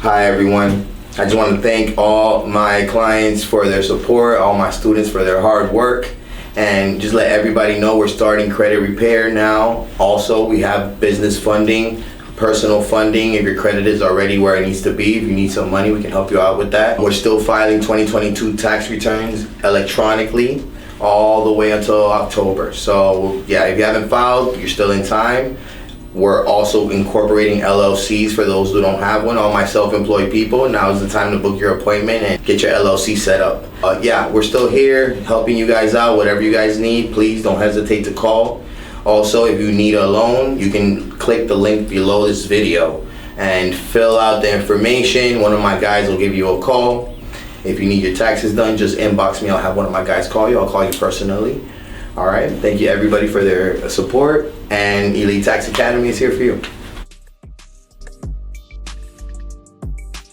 Hi everyone. I just want to thank all my clients for their support, all my students for their hard work, and just let everybody know we're starting credit repair now. Also, we have business funding, personal funding. If your credit is already where it needs to be, if you need some money, we can help you out with that. We're still filing 2022 tax returns electronically all the way until October. So yeah, if you haven't filed, you're still in time. We're also incorporating LLCs for those who don't have one. All my self-employed people, now is the time to book your appointment and get your LLC set up. Yeah, we're still here helping you guys out. Whatever you guys need, please don't hesitate to call. Also, if you need a loan, you can click the link below this video and fill out the information. One of my guys will give you a call. If you need your taxes done, just inbox me. I'll have one of my guys call you. I'll call you personally. All right, thank you everybody for their support, and Elite Tax Academy is here for you.